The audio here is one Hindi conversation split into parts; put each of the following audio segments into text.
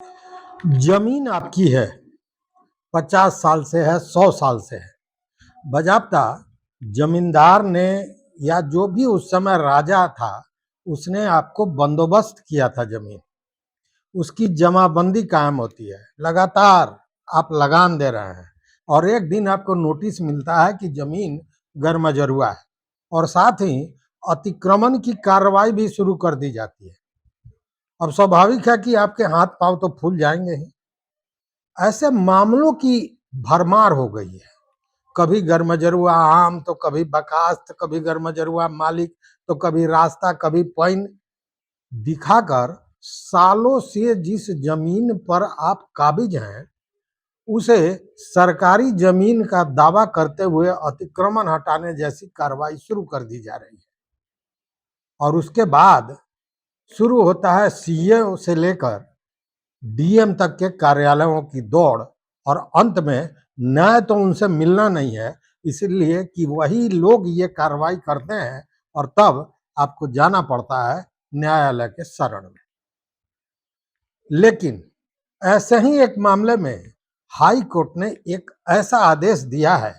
जमीन आपकी है, 50 साल से है, 100 साल से है। बजाबता जमींदार ने या जो भी उस समय राजा था उसने आपको बंदोबस्त किया था जमीन, उसकी जमाबंदी कायम होती है। लगातार आप लगान दे रहे हैं और एक दिन आपको नोटिस मिलता है कि जमीन गरमजरुआ है और साथ ही अतिक्रमण की कार्रवाई भी शुरू कर दी जाती है। अब स्वाभाविक है कि आपके हाथ पांव तो फूल जाएंगे ही। ऐसे मामलों की भरमार हो गई है। कभी गरमजरुआ आम तो कभी बर्खास्त, कभी गरमजरुआ मालिक तो कभी रास्ता, कभी पॉइंट दिखाकर सालों से जिस जमीन पर आप काबिज हैं उसे सरकारी जमीन का दावा करते हुए अतिक्रमण हटाने जैसी कार्रवाई शुरू कर दी जा रही है। और उसके बाद शुरू होता है सीए से लेकर डीएम तक के कार्यालयों की दौड़ और अंत में न्याय तो उनसे मिलना नहीं है, इसलिए कि वही लोग ये कार्रवाई करते हैं और तब आपको जाना पड़ता है न्यायालय के शरण में। लेकिन ऐसे ही एक मामले में हाई कोर्ट ने एक ऐसा आदेश दिया है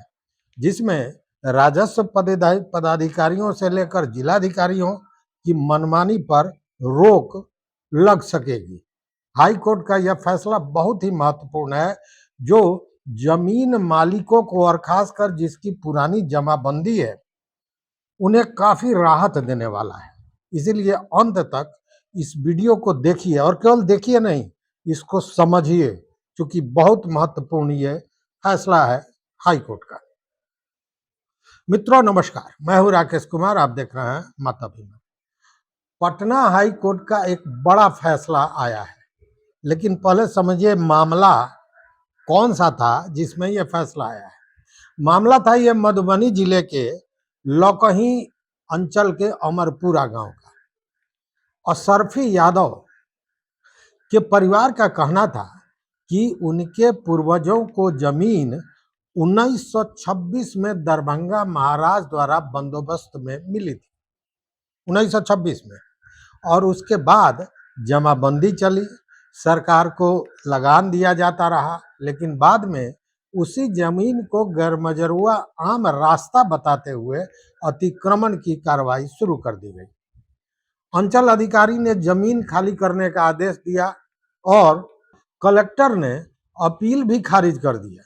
जिसमें राजस्व पदाधिकारियों से लेकर जिलाधिकारियों की मनमानी पर रोक लग सकेगी। हाई कोर्ट का यह फैसला बहुत ही महत्वपूर्ण है जो जमीन मालिकों को और खासकर जिसकी पुरानी जमाबंदी है उन्हें काफी राहत देने वाला है। इसीलिए अंत तक इस वीडियो को देखिए और केवल देखिए नहीं, इसको समझिए, क्योंकि बहुत महत्वपूर्ण ये फैसला है हाई कोर्ट का। मित्रों नमस्कार, मैं हूं राकेश कुमार, आप देख रहे हैं माता भीमा। पटना हाई कोर्ट का एक बड़ा फैसला आया है, लेकिन पहले समझिए मामला कौन सा था जिसमें यह फैसला आया है। मामला था यह मधुबनी जिले के लौकही अंचल के अमरपुरा गांव का। अशरफी यादव के परिवार का कहना था कि उनके पूर्वजों को जमीन 1926 में दरभंगा महाराज द्वारा बंदोबस्त में मिली थी, 1926 में। और उसके बाद जमाबंदी चली, सरकार को लगान दिया जाता रहा, लेकिन बाद में उसी जमीन को गरमजरुआ आम रास्ता बताते हुए अतिक्रमण की कार्रवाई शुरू कर दी गई। अंचल अधिकारी ने जमीन खाली करने का आदेश दिया और कलेक्टर ने अपील भी खारिज कर दिया।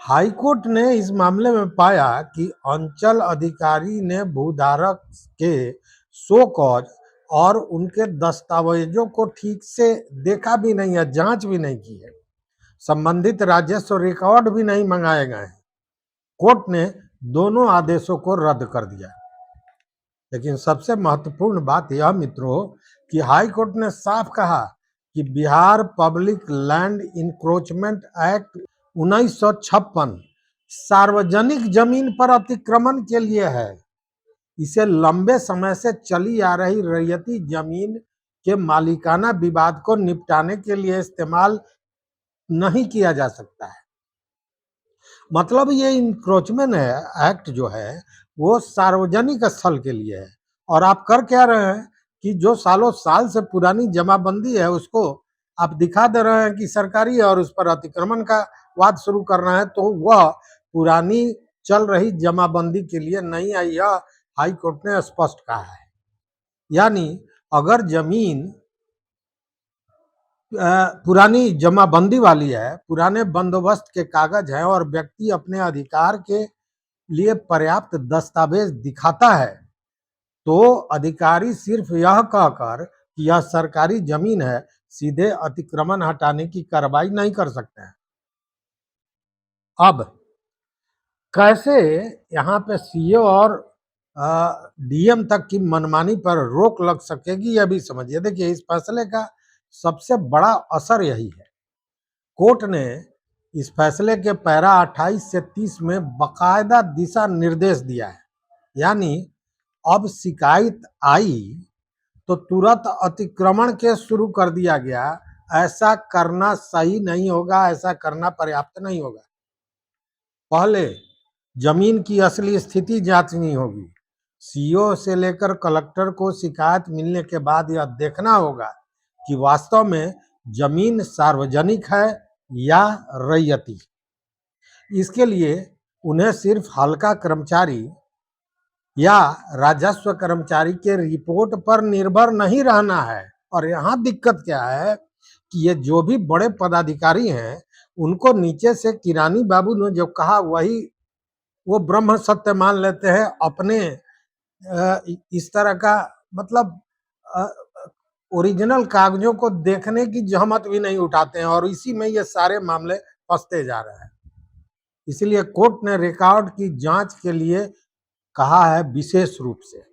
हाईकोर्ट ने इस मामले में पाया कि अंचल अधिकारी ने भूधारक के शो कॉज और उनके दस्तावेजों को ठीक से देखा भी नहीं है, जांच भी नहीं की है, संबंधित राजस्व रिकॉर्ड भी नहीं मंगाए गए हैं। कोर्ट ने दोनों आदेशों को रद्द कर दिया। लेकिन सबसे महत्वपूर्ण बात यह मित्रों कि हाई कोर्ट ने साफ कहा कि Bihar public land encroachment act 1956 सार्वजनिक जमीन पर अतिक्रमण के लिए है। इसे लंबे समय से चली आ रही रैयती जमीन के मालिकाना विवाद को निपटाने के लिए इस्तेमाल नहीं किया जा सकता है। मतलब ये इंक्रोचमेंट एक्ट जो है वो सार्वजनिक स्थल के लिए है और आप कर क्या रहे हैं कि जो सालों साल से पुरानी जमाबंदी है उसको आप दिखा दे रहे हैं कि सरकारी है और उस पर अतिक्रमण का वाद शुरू करना है, तो वह पुरानी चल रही जमाबंदी के लिए नहीं है, यह हाई कोर्ट ने स्पष्ट कहा है। यानी अगर जमीन पुरानी जमाबंदी वाली है, पुराने बंदोबस्त के कागज हैं और व्यक्ति अपने अधिकार के लिए पर्याप्त दस्तावेज दिखाता है, तो अधिकारी सिर्फ यह कहकर कि यह सरकारी जमीन है सीधे अतिक्रमण हटाने की कार्रवाई नहीं कर सकते हैं। अब कैसे यहाँ पे सीओ और डीएम तक की मनमानी पर रोक लग सकेगी यह भी समझिए। देखिए इस फैसले का सबसे बड़ा असर यही है। कोर्ट ने इस फैसले के पैरा 28 से 30 में बाकायदा दिशा निर्देश दिया है। यानी अब शिकायत आई तो तुरंत अतिक्रमण के शुरू कर दिया गया, ऐसा करना सही नहीं होगा, ऐसा करना पर्याप्त नहीं होगा। पहले जमीन की असली स्थिति जांचनी होगी। सीओ से लेकर कलेक्टर को शिकायत मिलने के बाद यह देखना होगा कि वास्तव में जमीन सार्वजनिक है या रैयती। इसके लिए उन्हें सिर्फ हल्का कर्मचारी या राजस्व कर्मचारी के रिपोर्ट पर निर्भर नहीं रहना है। और यहाँ दिक्कत क्या है कि ये जो भी बड़े पदाधिकारी हैं, उनको नीचे से किरानी बाबू ने जो कहा वही वो ब्रह्म सत्य मान लेते हैं। अपने इस तरह का मतलब ओरिजिनल कागजों को देखने की जहमत भी नहीं उठाते हैं, और इसी में ये सारे मामले फंसते जा रहे हैं। इसलिए कोर्ट ने रिकॉर्ड की जांच के लिए कहा है विशेष रूप से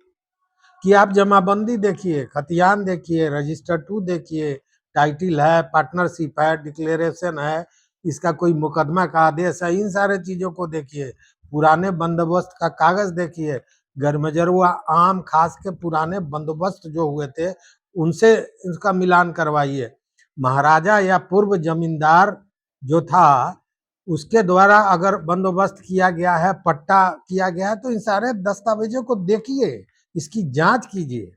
कि आप जमाबंदी देखिए, खतियान देखिए, रजिस्टर 2 देखिए, टाइटिल है, पार्टनरशिप है, डिक्लेरेशन है, इसका कोई मुकदमा का आदेश है, इन सारे चीजों को देखिए, पुराने बंदोबस्त का कागज देखिए, गरमजरुआ आम खास के पुराने बंदोबस्त जो हुए थे उनसे उसका मिलान करवाइए। महाराजा या पूर्व जमींदार जो था उसके द्वारा अगर बंदोबस्त किया गया है, पट्टा किया गया है, तो इन सारे दस्तावेजों को देखिए, इसकी जांच कीजिए,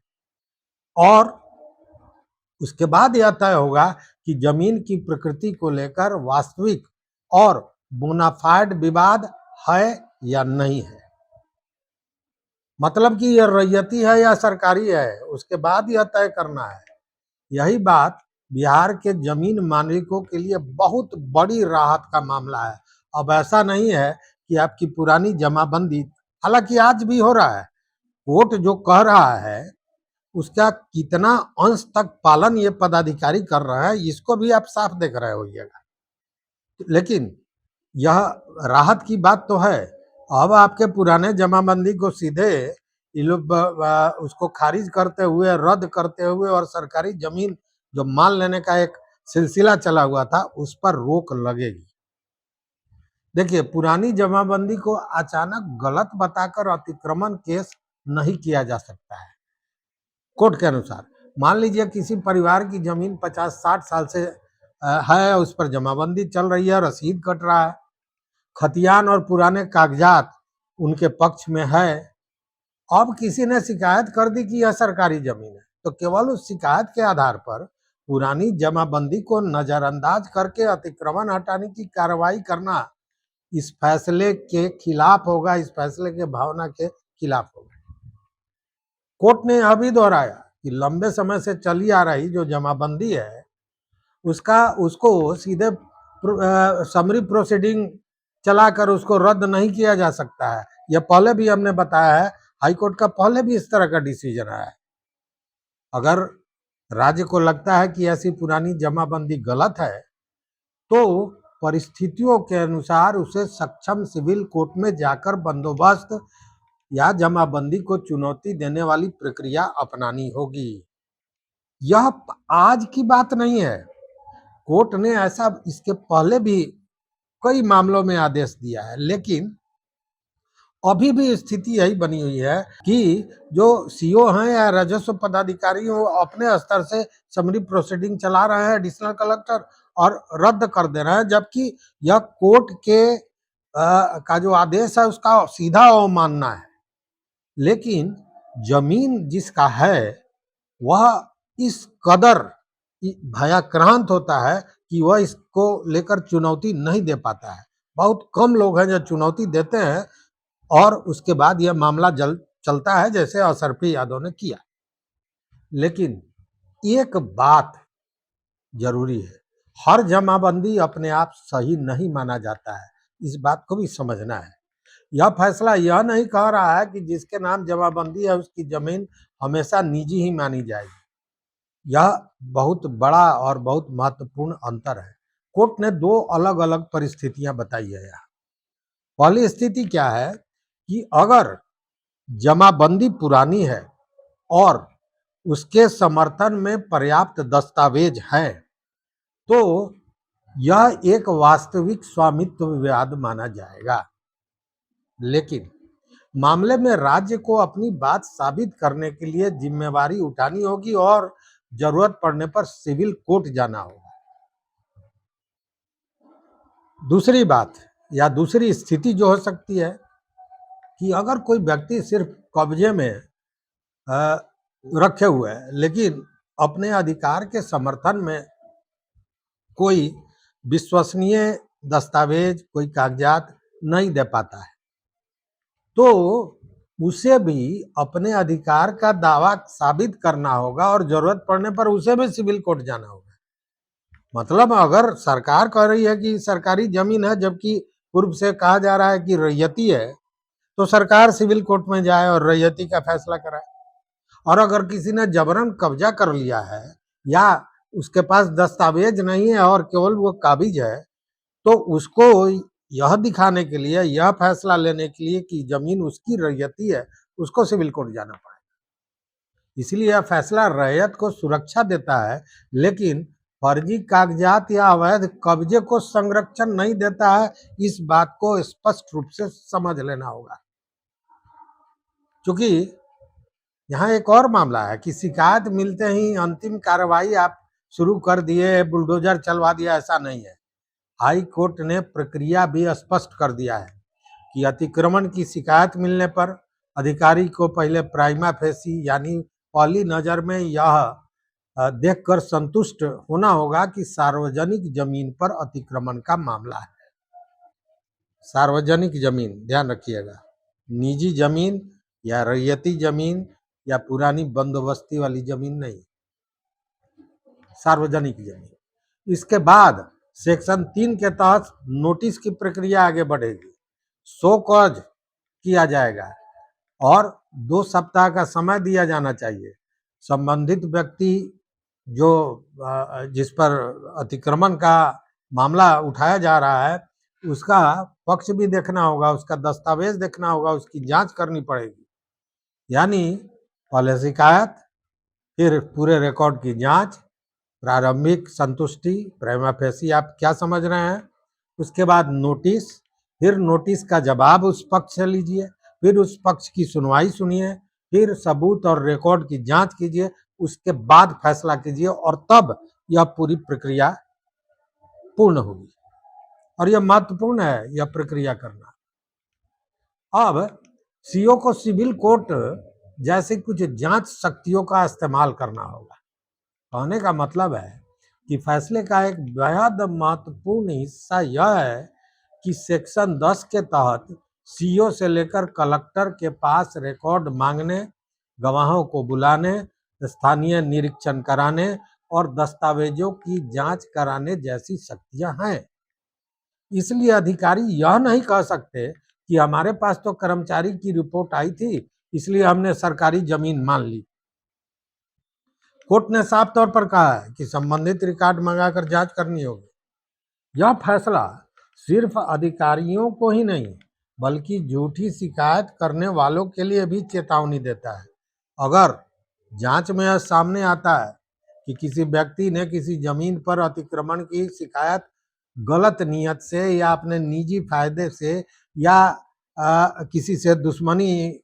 और उसके बाद यह तय होगा कि जमीन की प्रकृति को लेकर वास्तविक और बोनाफाइड विवाद है या नहीं है। मतलब कि यह रैयती है या सरकारी है, उसके बाद यह तय करना है। यही बात बिहार के जमीन मालिकों के लिए बहुत बड़ी राहत का मामला है। अब ऐसा नहीं है कि आपकी पुरानी जमाबंदी, हालांकि आज भी हो रहा है, कोर्ट जो कह रहा है उसका कितना अंश तक पालन ये पदाधिकारी कर रहे हैं इसको भी आप साफ देख रहे होइएगा। लेकिन यह राहत की बात तो है। अब आपके पुराने जमाबंदी को सीधे ये लोग उसको खारिज करते हुए, रद्द करते हुए, और सरकारी जमीन जो मान लेने का एक सिलसिला चला हुआ था उस पर रोक लगेगी। देखिए, पुरानी जमाबंदी को अचानक गलत बताकर अतिक्रमण केस नहीं किया जा सकता है। कोर्ट के अनुसार मान लीजिए किसी परिवार की जमीन 50-60 साल से है, उस पर जमाबंदी चल रही है, रसीद कट रहा है, खतियान और पुराने कागजात उनके पक्ष में है। अब किसी ने शिकायत कर दी कि यह सरकारी जमीन है, तो केवल उस शिकायत के आधार पर पुरानी जमाबंदी को नजरअंदाज करके अतिक्रमण हटाने की कार्रवाई करना इस फैसले के खिलाफ होगा, इस फैसले के भावना के खिलाफ होगा। कोर्ट ने यह भी दोहराया कि लंबे समय से चली आ रही जो जमाबंदी है उसको सीधे समरी प्रोसीडिंग चलाकर उसको रद्द नहीं किया जा सकता है। यह पहले भी हमने बताया है, हाईकोर्ट का पहले भी इस तरह का डिसीजन आया है। अगर राज्य को लगता है कि ऐसी पुरानी जमाबंदी गलत है तो परिस्थितियों के अनुसार उसे सक्षम सिविल कोर्ट में जाकर बंदोबस्त या जमाबंदी को चुनौती देने वाली प्रक्रिया अपनानी होगी। यह आज की बात नहीं है, कोर्ट ने ऐसा इसके पहले भी कई मामलों में आदेश दिया है। लेकिन अभी भी स्थिति यही बनी हुई है कि जो सीओ हैं या राजस्व पदाधिकारी हो अपने स्तर से समरी प्रोसीडिंग चला रहे हैं, एडिशनल कलेक्टर, और रद्द कर दे रहे हैं, जबकि यह कोर्ट के का जो आदेश है उसका सीधा अवमानना है। लेकिन जमीन जिसका है वह इस कदर भयाक्रांत होता है कि वह इसको लेकर चुनौती नहीं दे पाता है। बहुत कम लोग हैं जो चुनौती देते हैं और उसके बाद यह मामला चलता है, जैसे असरफी यादव ने किया। लेकिन एक बात जरूरी है, हर जमाबंदी अपने आप सही नहीं माना जाता है, इस बात को भी समझना है। यह फैसला यह नहीं कह रहा है कि जिसके नाम जमाबंदी है उसकी जमीन हमेशा निजी ही मानी जाएगी। यह बहुत बड़ा और बहुत महत्वपूर्ण अंतर है। कोर्ट ने दो अलग अलग परिस्थितियां बताई है यहाँ। पहली स्थिति क्या है कि अगर जमाबंदी पुरानी है और उसके समर्थन में पर्याप्त दस्तावेज हैं तो यह एक वास्तविक स्वामित्व विवाद माना जाएगा। लेकिन मामले में राज्य को अपनी बात साबित करने के लिए जिम्मेवारी उठानी होगी और जरूरत पड़ने पर सिविल कोर्ट जाना होगा। दूसरी बात या दूसरी स्थिति जो हो सकती है कि अगर कोई व्यक्ति सिर्फ कब्जे में रखे हुए है लेकिन अपने अधिकार के समर्थन में कोई विश्वसनीय दस्तावेज, कोई कागजात नहीं दे पाता है, तो उसे भी अपने अधिकार का दावा साबित करना होगा और जरूरत पड़ने पर उसे भी सिविल कोर्ट जाना होगा। मतलब अगर सरकार कह रही है कि सरकारी जमीन है, जबकि पूर्व से कहा जा रहा है कि रैयती है, तो सरकार सिविल कोर्ट में जाए और रैयती का फैसला कराए। और अगर किसी ने जबरन कब्जा कर लिया है या उसके पास दस्तावेज नहीं है और केवल वो काबिज है, तो उसको यह दिखाने के लिए, यह फैसला लेने के लिए कि जमीन उसकी रैयती है, उसको सिविल कोर्ट जाना पड़ेगा। इसलिए यह फैसला रैयत को सुरक्षा देता है, लेकिन फर्जी कागजात या अवैध कब्जे को संरक्षण नहीं देता है। इस बात को स्पष्ट रूप से समझ लेना होगा। क्योंकि यहाँ एक और मामला है कि शिकायत मिलते ही अंतिम कार्रवाई आप शुरू कर दिए, बुलडोजर चलवा दिया, ऐसा नहीं है। हाई कोर्ट ने प्रक्रिया भी स्पष्ट कर दिया है कि अतिक्रमण की शिकायत मिलने पर अधिकारी को पहले प्राइमा फेसी यानी पहली नजर में यह देखकर संतुष्ट होना होगा कि सार्वजनिक जमीन पर अतिक्रमण का मामला है। सार्वजनिक जमीन, ध्यान रखिएगा, निजी जमीन या रैयती जमीन या पुरानी बंदोबस्ती वाली जमीन नहीं, सार्वजनिक जमीन। इसके बाद सेक्शन 3 के तहत नोटिस की प्रक्रिया आगे बढ़ेगी, शो कॉज किया जाएगा और 2 सप्ताह का समय दिया जाना चाहिए। संबंधित व्यक्ति जो जिस पर अतिक्रमण का मामला उठाया जा रहा है, उसका पक्ष भी देखना होगा, उसका दस्तावेज देखना होगा, उसकी जांच करनी पड़ेगी। यानी पहले शिकायत, फिर पूरे रिकॉर्ड की जांच, प्रारंभिक संतुष्टि, प्राइमा फेसी आप क्या समझ रहे हैं, उसके बाद नोटिस, फिर नोटिस का जवाब उस पक्ष से लीजिए, फिर उस पक्ष की सुनवाई सुनिए, फिर सबूत और रिकॉर्ड की जांच कीजिए, उसके बाद फैसला कीजिए और तब यह पूरी प्रक्रिया पूर्ण होगी। और यह महत्वपूर्ण है, यह प्रक्रिया करना। अब सीओ को सिविल कोर्ट जैसे कुछ जांच शक्तियों का इस्तेमाल करना होगा। कहने का मतलब है कि फैसले का एक बेहद महत्वपूर्ण हिस्सा यह है कि सेक्शन 10 के तहत सीओ से लेकर कलेक्टर के पास रिकॉर्ड मांगने, गवाहों को बुलाने, स्थानीय निरीक्षण कराने और दस्तावेजों की जांच कराने जैसी शक्तियां हैं। इसलिए अधिकारी यह नहीं कह सकते कि हमारे पास तो कर्मचारी की रिपोर्ट आई थी, इसलिए हमने सरकारी जमीन मान ली। कोर्ट ने साफ तौर पर कहा है कि संबंधित रिकॉर्ड मंगाकर जांच करनी होगी। यह फैसला सिर्फ अधिकारियों को ही नहीं, बल्कि झूठी शिकायत करने वालों के लिए भी चेतावनी देता है। अगर जांच में यह सामने आता है कि किसी व्यक्ति ने किसी जमीन पर अतिक्रमण की शिकायत गलत नियत से या अपने निजी फायदे से या किसी से दुश्मनी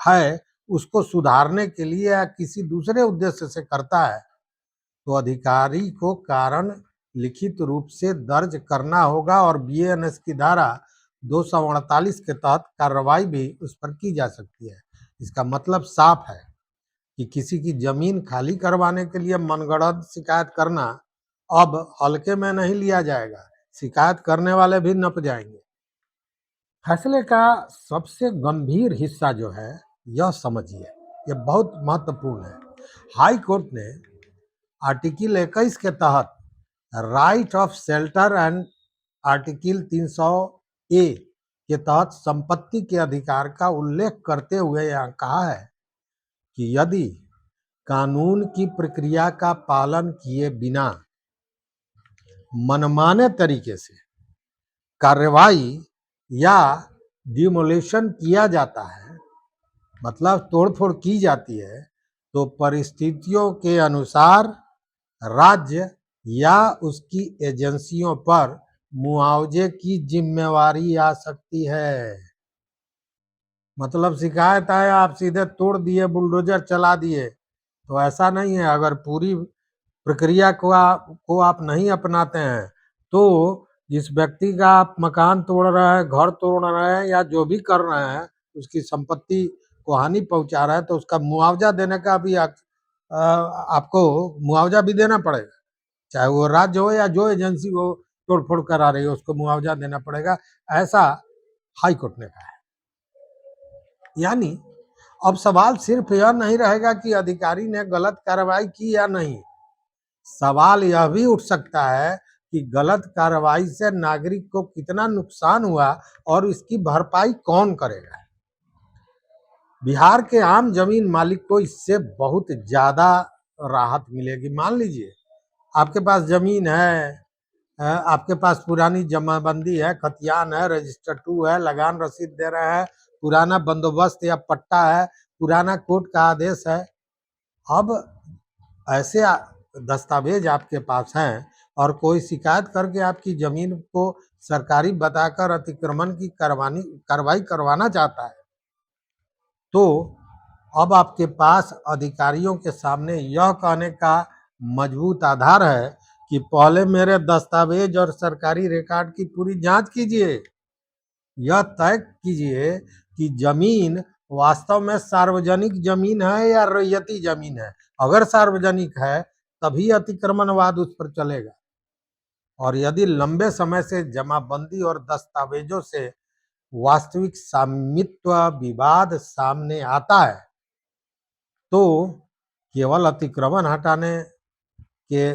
है, उसको सुधारने के लिए या किसी दूसरे उद्देश्य से करता है, तो अधिकारी को कारण लिखित रूप से दर्ज करना होगा और बीएनएस की धारा 248 के तहत कार्रवाई भी उस पर की जा सकती है। इसका मतलब साफ है कि किसी की जमीन खाली करवाने के लिए मनगढ़ंत शिकायत करना अब हल्के में नहीं लिया जाएगा, शिकायत करने वाले भी नप जाएंगे। फैसले का सबसे गंभीर हिस्सा जो है, यह समझिए, यह बहुत महत्वपूर्ण है। हाई कोर्ट ने आर्टिकल 21 के तहत right of shelter and article 300 ए के तहत संपत्ति के अधिकार का उल्लेख करते हुए यहाँ कहा है कि यदि कानून की प्रक्रिया का पालन किए बिना मनमाने तरीके से कार्रवाई या डिमोलिशन किया जाता है, मतलब तोड़फोड़ की जाती है, तो परिस्थितियों के अनुसार राज्य या उसकी एजेंसियों पर मुआवजे की जिम्मेवारी आ सकती है। मतलब शिकायत आया, आप सीधे तोड़ दिए, बुलडोजर चला दिए, तो ऐसा नहीं है। अगर पूरी प्रक्रिया को आप नहीं अपनाते हैं, तो जिस व्यक्ति का आप मकान तोड़ रहे हैं, घर तोड़ रहे हैं या जो भी कर रहे हैं, उसकी संपत्ति को हानि पहुंचा रहा है, तो उसका मुआवजा देने का भी आपको मुआवजा भी देना पड़ेगा। चाहे वो राज्य हो या जो एजेंसी हो तोड़फोड़ करा रही हो उसको मुआवजा देना पड़ेगा, ऐसा हाई कोर्ट ने कहा है। यानी अब सवाल सिर्फ यह नहीं रहेगा कि अधिकारी ने गलत कार्रवाई की या नहीं, सवाल यह भी उठ सकता है कि गलत कार्रवाई से नागरिक को कितना नुकसान हुआ और इसकी भरपाई कौन करेगा। बिहार के आम जमीन मालिक को इससे बहुत ज्यादा राहत मिलेगी। मान लीजिए आपके पास जमीन है, आपके पास पुरानी जमाबंदी है, खतियान है, रजिस्टर 2 है, लगान रसीद दे रहे हैं, पुराना बंदोबस्त या पट्टा है, पुराना कोर्ट का आदेश है। अब ऐसे दस्तावेज आपके पास हैं और कोई शिकायत करके आपकी जमीन को सरकारी बताकर अतिक्रमण की कार्रवाई करवाना चाहता है, तो अब आपके पास अधिकारियों के सामने यह कहने का मजबूत आधार है कि पहले मेरे दस्तावेज और सरकारी रिकॉर्ड की पूरी जांच कीजिए, यह तय कीजिए कि जमीन वास्तव में सार्वजनिक जमीन है या रैयती जमीन है। अगर सार्वजनिक है तभी अतिक्रमणवाद उस पर चलेगा, और यदि लंबे समय से जमाबंदी और दस्तावेजों से वास्तविक स्वामित्व विवाद सामने आता है तो केवल अतिक्रमण हटाने के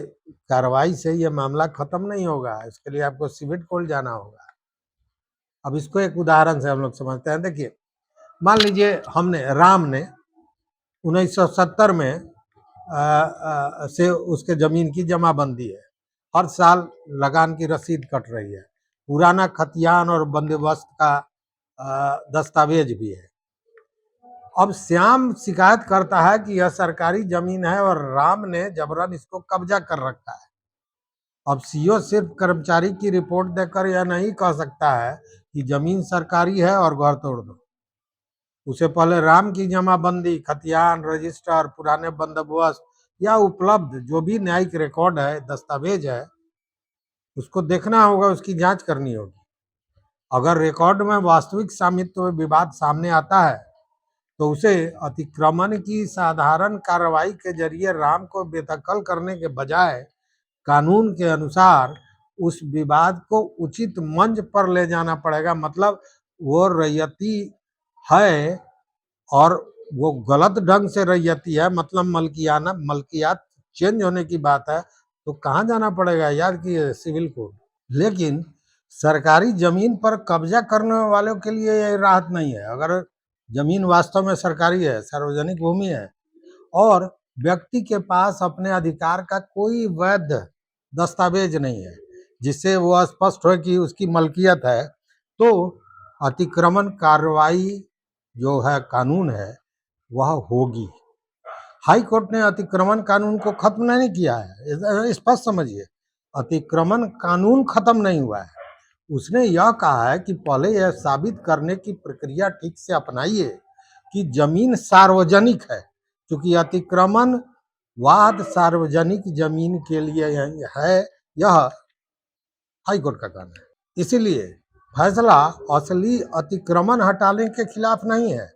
कार्रवाई से यह मामला खत्म नहीं होगा, इसके लिए आपको सिविल कोर्ट जाना होगा। अब इसको एक उदाहरण से हम लोग समझते हैं। देखिए, मान लीजिए राम ने 1970 में से उसके जमीन की जमाबंदी है, हर साल लगान की रसीद कट रही है, पुराना खतियान और बंदोबस्त का दस्तावेज भी है। अब श्याम शिकायत करता है कि यह सरकारी जमीन है और राम ने जबरन इसको कब्जा कर रखा है। अब सीओ सिर्फ कर्मचारी की रिपोर्ट देकर यह नहीं कह सकता है कि जमीन सरकारी है और घर तोड़ दो। उसे पहले राम की जमाबंदी, खतियान, रजिस्टर, पुराने बंदोबस्त या उपलब्ध जो भी न्यायिक रिकॉर्ड है, दस्तावेज है, उसको देखना होगा, उसकी जांच करनी होगी। अगर रिकॉर्ड में वास्तविक स्वामित्व विवाद सामने आता है तो उसे अतिक्रमण की साधारण कार्रवाई के जरिए राम को बेदखल करने के बजाय कानून के अनुसार उस विवाद को उचित मंच पर ले जाना पड़ेगा। मतलब वो रैयती है और वो गलत ढंग से रैयती है, मतलब मलकियात चेंज होने की बात है, तो कहाँ जाना पड़ेगा? याद कीजिए, सिविल कोर्ट। लेकिन सरकारी जमीन पर कब्जा करने वालों के लिए यह राहत नहीं है। अगर जमीन वास्तव में सरकारी है, सार्वजनिक भूमि है और व्यक्ति के पास अपने अधिकार का कोई वैध दस्तावेज नहीं है जिससे वो स्पष्ट हो कि उसकी मलकियत है, तो अतिक्रमण कार्रवाई जो है, कानून है, वह होगी। हाई कोर्ट ने अतिक्रमण कानून को खत्म नहीं किया है, स्पष्ट समझिए, अतिक्रमण कानून खत्म नहीं हुआ है। उसने यह कहा है कि पहले यह साबित करने की प्रक्रिया ठीक से अपनाइए कि जमीन सार्वजनिक है, क्योंकि अतिक्रमण वाद सार्वजनिक जमीन के लिए है, यह हाई कोर्ट का कहना है। इसीलिए फैसला असली अतिक्रमण हटाने के खिलाफ नहीं है,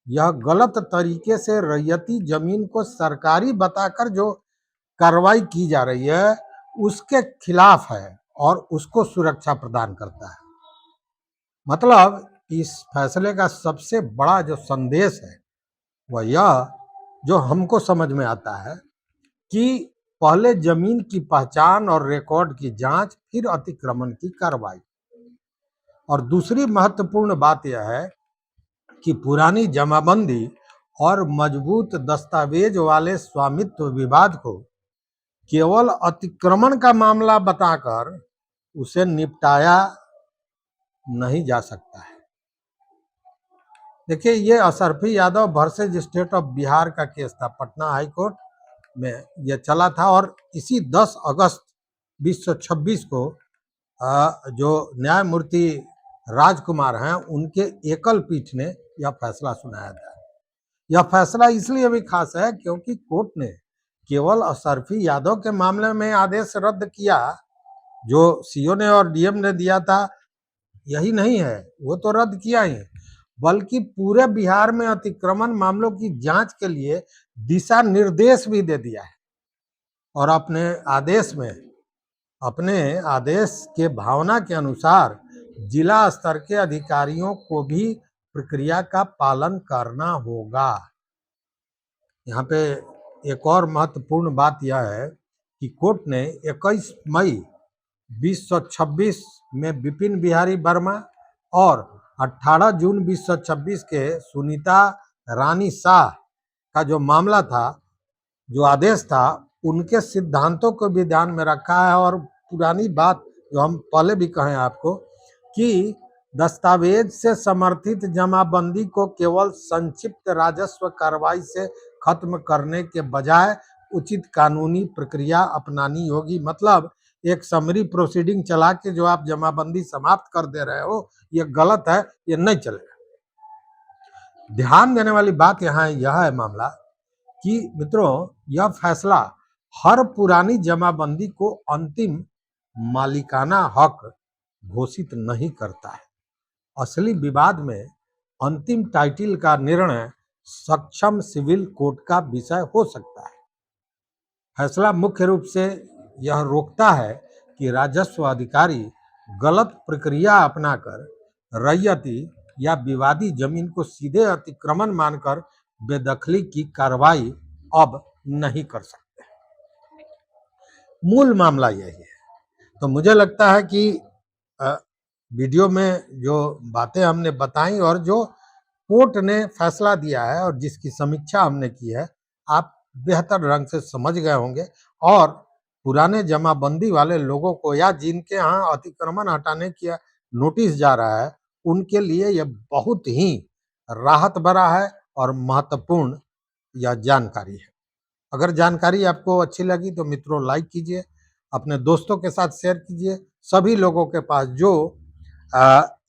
यह गलत तरीके से रैयती जमीन को सरकारी बताकर जो कार्रवाई की जा रही है उसके खिलाफ है और उसको सुरक्षा प्रदान करता है। मतलब इस फैसले का सबसे बड़ा जो संदेश है वह यह जो हमको समझ में आता है कि पहले जमीन की पहचान और रिकॉर्ड की जांच, फिर अतिक्रमण की कार्रवाई। और दूसरी महत्वपूर्ण बात यह है कि पुरानी जमाबंदी और मजबूत दस्तावेज वाले स्वामित्व विवाद को केवल अतिक्रमण का मामला बताकर उसे निपटाया नहीं जा सकता है। देखिए, ये Ashrafi Yadav versus state of Bihar का केस था, पटना हाई कोर्ट में यह चला था, और इसी 10 अगस्त 2026 को जो न्यायमूर्ति राजकुमार हैं उनके एकल पीठ ने यह फैसला सुनाया था। यह फैसला इसलिए भी खास है क्योंकि कोर्ट ने केवल अशरफी यादव के मामले में आदेश रद्द किया जो सीओ ने और डीएम ने दिया था, यही नहीं है, वो तो रद्द किया ही, बल्कि पूरे बिहार में अतिक्रमण मामलों की जांच के लिए दिशा निर्देश भी दे दिया है। और अपने आदेश के भावना के अनुसार जिला स्तर के अधिकारियों को भी प्रक्रिया का पालन करना होगा। यहाँ पे एक और महत्वपूर्ण बात यह है कि कोर्ट ने 21 मई 2026 में विपिन बिहारी वर्मा और 18 जून 2026 के सुनीता रानी शाह का जो मामला था, जो आदेश था, उनके सिद्धांतों को भी ध्यान में रखा है। और पुरानी बात जो हम पहले भी कहें आपको कि दस्तावेज से समर्थित जमाबंदी को केवल संक्षिप्त राजस्व कार्रवाई से खत्म करने के बजाय उचित कानूनी प्रक्रिया अपनानी होगी। मतलब एक समरी प्रोसीडिंग चला के जो आप जमाबंदी समाप्त कर दे रहे हो, ये गलत है, ये नहीं चलेगा। ध्यान देने वाली बात यहाँ यह है मामला कि मित्रों, यह फैसला हर पुरानी जमाबंदी को अंतिम मालिकाना हक घोषित नहीं करता है। असली विवाद में अंतिम टाइटल का निर्णय सक्षम सिविल कोर्ट का विषय हो सकता है। फैसला मुख्य रूप से यह रोकता है कि राजस्व अधिकारी गलत प्रक्रिया अपनाकर रैयती या विवादी जमीन को सीधे अतिक्रमण मानकर बेदखली की कार्रवाई अब नहीं कर सकते। मूल मामला यही है। तो मुझे लगता है कि वीडियो में जो बातें हमने बताई और जो कोर्ट ने फैसला दिया है और जिसकी समीक्षा हमने की है, आप बेहतर ढंग से समझ गए होंगे। और पुराने जमाबंदी वाले लोगों को या जिनके यहाँ अतिक्रमण हटाने की नोटिस जा रहा है, उनके लिए यह बहुत ही राहत भरा है और महत्वपूर्ण यह जानकारी है। अगर जानकारी आपको अच्छी लगी तो मित्रों लाइक कीजिए, अपने दोस्तों के साथ शेयर कीजिए, सभी लोगों के पास जो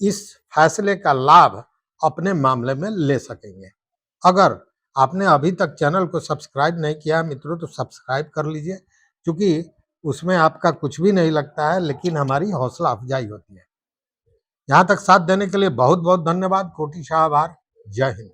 इस फैसले का लाभ अपने मामले में ले सकेंगे। अगर आपने अभी तक चैनल को सब्सक्राइब नहीं किया मित्रों तो सब्सक्राइब कर लीजिए, क्योंकि उसमें आपका कुछ भी नहीं लगता है, लेकिन हमारी हौसला अफजाई होती है। यहाँ तक साथ देने के लिए बहुत बहुत धन्यवाद। कोटि शाह आभार। जय हिंद।